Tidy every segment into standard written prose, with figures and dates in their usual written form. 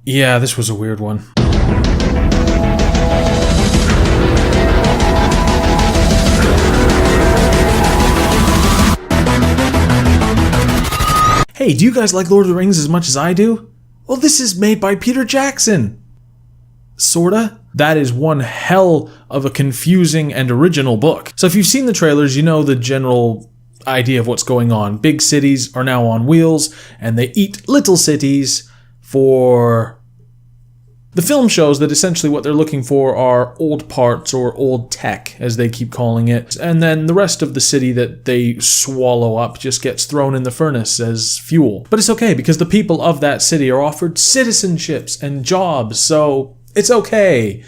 Yeah, this was a weird one. Hey, do you guys like Lord of the Rings as much as I do? Well, this is made by Peter Jackson. Sorta. That is one hell of a confusing and original book. So if you've seen the trailers, you know the general idea of what's going on. Big cities are now on wheels, and they eat little cities for... The film shows that essentially what they're looking for are old parts or old tech, as they keep calling it. And then the rest of the city that they swallow up just gets thrown in the furnace as fuel. But it's okay, because the people of that city are offered citizenships and jobs, so it's okay.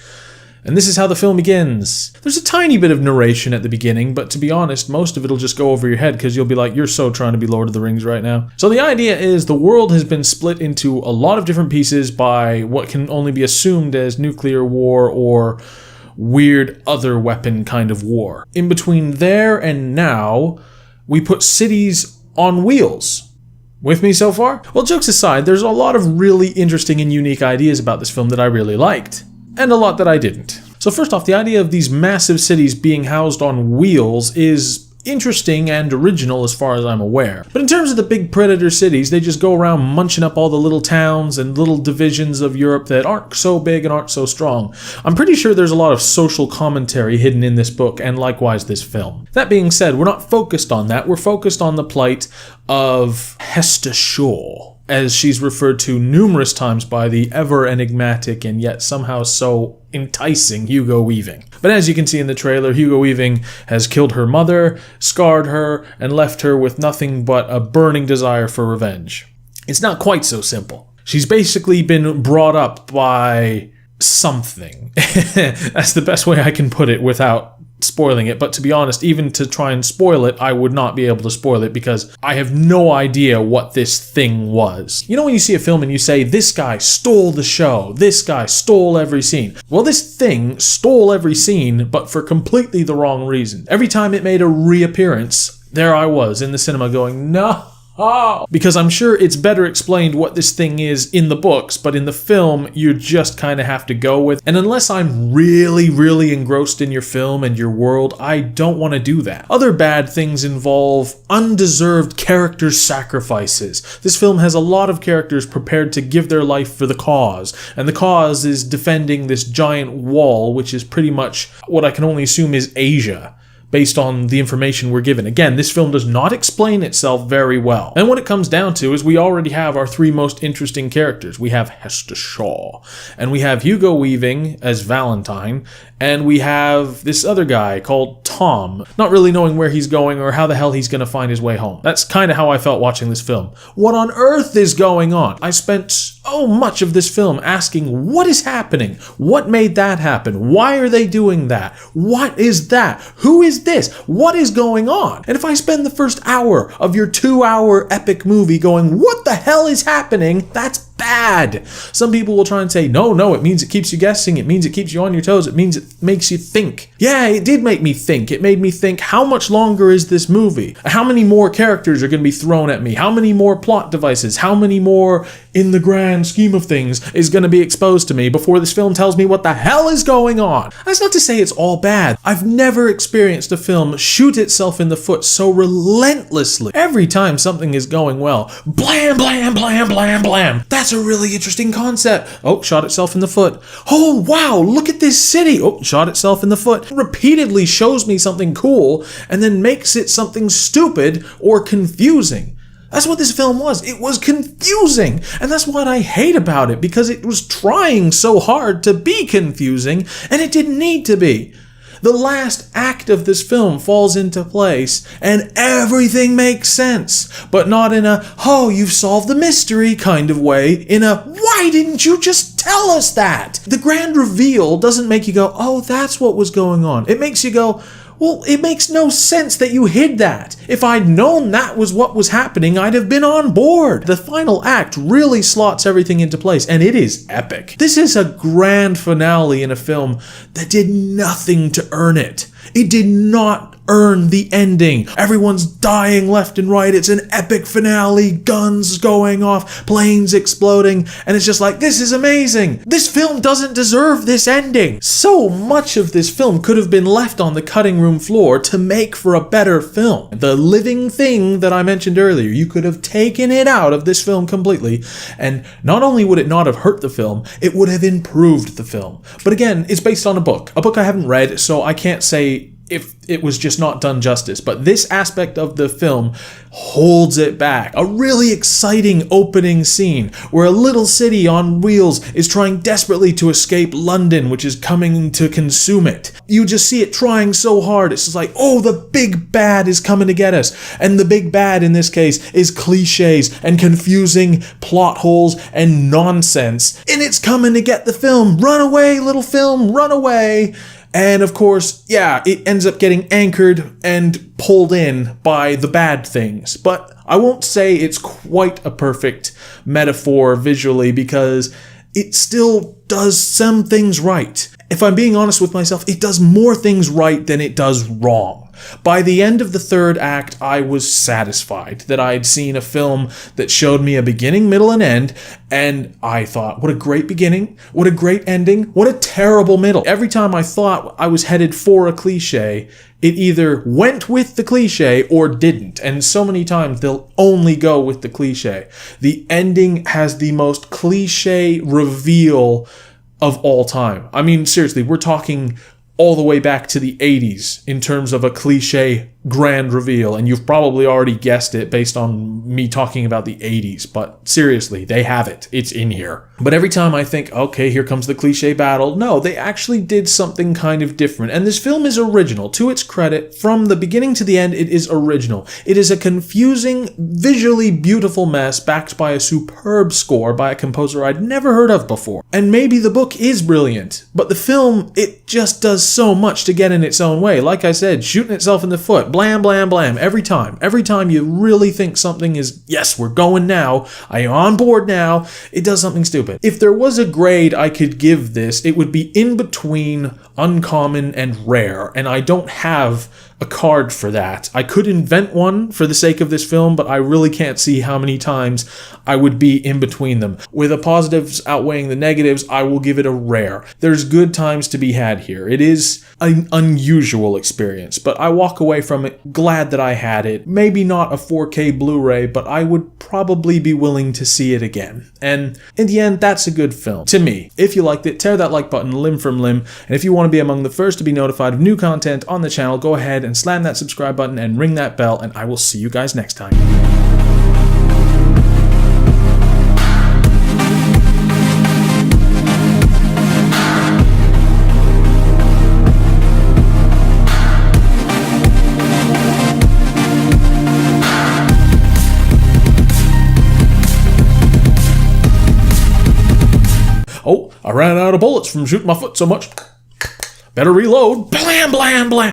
And this is how the film begins. There's a tiny bit of narration at the beginning, but to be honest, most of it'll just go over your head because you'll be like, you're so trying to be Lord of the Rings right now. So the idea is the world has been split into a lot of different pieces by what can only be assumed as nuclear war or weird other weapon kind of war. In between there and now, we put cities on wheels. With me so far? Well, jokes aside, there's a lot of really interesting and unique ideas about this film that I really liked. And a lot that I didn't. So first off, the idea of these massive cities being housed on wheels is interesting and original as far as I'm aware. But in terms of the big predator cities, they just go around munching up all the little towns and little divisions of Europe that aren't so big and aren't so strong. I'm pretty sure there's a lot of social commentary hidden in this book and likewise this film. That being said, we're not focused on that. We're focused on the plight of Hester Shaw, as she's referred to numerous times by the ever enigmatic and yet somehow so enticing Hugo Weaving. But as you can see in the trailer, Hugo Weaving has killed her mother, scarred her, and left her with nothing but a burning desire for revenge. It's not quite so simple. She's basically been brought up by something. That's the best way I can put it without spoiling it, but to be honest, even to try and spoil it, I would not be able to spoil it because I have no idea what this thing was. You know when you see a film and you say, this guy stole the show, this guy stole every scene. Well, this thing stole every scene, but for completely the wrong reason. Every time it made a reappearance, there I was in the cinema going, no. Because I'm sure it's better explained what this thing is in the books, but in the film, you just kind of have to go with. And unless I'm really, really engrossed in your film and your world, I don't want to do that. Other bad things involve undeserved character sacrifices. This film has a lot of characters prepared to give their life for the cause, and the cause is defending this giant wall, which is pretty much what I can only assume is Asia, based on the information we're given. Again, this film does not explain itself very well. And what it comes down to is we already have our three most interesting characters. We have Hester Shaw, and we have Hugo Weaving as Valentine, and we have this other guy called Tom, not really knowing where he's going or how the hell he's going to find his way home. That's kind of how I felt watching this film. What on earth is going on? I spent so much of this film asking, what is happening? What made that happen? Why are they doing that? What is that? Who is this? What is going on? And if I spend the first hour of your 2-hour epic movie going, what the hell is happening? That's bad. Some people will try and say, no, it means it keeps you guessing. It means it keeps you on your toes. It means it makes you think. Yeah, it did make me think. It made me think, how much longer is this movie? How many more characters are going to be thrown at me? How many more plot devices? How many more, in the grand scheme of things, is going to be exposed to me before this film tells me what the hell is going on? That's not to say it's all bad. I've never experienced a film shoot itself in the foot so relentlessly. Every time something is going well, blam, blam, blam, blam, blam. That's a really interesting concept. Oh, shot itself in the foot. Oh, wow, look at this city. Oh, shot itself in the foot. Repeatedly shows me something cool and then makes it something stupid or confusing. That's what this film was. It was confusing. And that's what I hate about it, because it was trying so hard to be confusing and it didn't need to be. The last act of this film falls into place and everything makes sense, but not in a, oh, you've solved the mystery kind of way, in a, why didn't you just tell us that? The grand reveal doesn't make you go, oh, that's what was going on. It makes you go, well, it makes no sense that you hid that. If I'd known that was what was happening, I'd have been on board. The final act really slots everything into place, and it is epic. This is a grand finale in a film that did nothing to earn it. It did not earn the ending. Everyone's dying left and right. It's an epic finale, guns going off, planes exploding, and it's just like, this is amazing. This film doesn't deserve this ending. So much of this film could have been left on the cutting room floor to make for a better film. The living thing that I mentioned earlier, you could have taken it out of this film completely, and not only would it not have hurt the film, it would have improved the film. But again, it's based on a book I haven't read, so I can't say if it was just not done justice, but this aspect of the film holds it back. A really exciting opening scene where a little city on wheels is trying desperately to escape London, which is coming to consume it. You just see it trying so hard. It's just like, oh, the big bad is coming to get us. And the big bad in this case is cliches and confusing plot holes and nonsense. And it's coming to get the film. Run away, little film, run away. And of course, yeah, it ends up getting anchored and pulled in by the bad things. But I won't say it's quite a perfect metaphor visually because it still does some things right. If I'm being honest with myself, it does more things right than it does wrong. By the end of the third act, I was satisfied that I'd seen a film that showed me a beginning, middle, and end, and I thought, what a great beginning, what a great ending, what a terrible middle. Every time I thought I was headed for a cliche, it either went with the cliche or didn't, and so many times they'll only go with the cliche. The ending has the most cliche reveal of all time. I mean, seriously, we're talking all the way back to the 80s in terms of a cliche grand reveal, and you've probably already guessed it based on me talking about the 80s, but seriously, they have it. It's in here. But every time I think, okay, here comes the cliche battle, no, they actually did something kind of different, and this film is original. To its credit, from the beginning to the end, it is original. It is a confusing, visually beautiful mess backed by a superb score by a composer I'd never heard of before. And maybe the book is brilliant, but the film, it just does so much to get in its own way. Like I said, shooting itself in the foot, blam, blam, blam, every time. Every time you really think something is, yes, we're going now, I'm on board now, it does something stupid. If there was a grade I could give this, it would be in between uncommon and rare, and I don't have a card for that. I could invent one for the sake of this film, but I really can't see how many times I would be in between them. With the positives outweighing the negatives, I will give it a rare. There's good times to be had here. It is an unusual experience, but I walk away from it glad that I had it. Maybe not a 4K Blu-ray, but I would probably be willing to see it again. And in the end, that's a good film. To me. If you liked it, tear that like button limb from limb, and if you want to be among the first to be notified of new content on the channel, go ahead and slam that subscribe button and ring that bell, and I will see you guys next time. Oh, I ran out of bullets from shooting my foot so much. Better reload. Blam, blam, blam.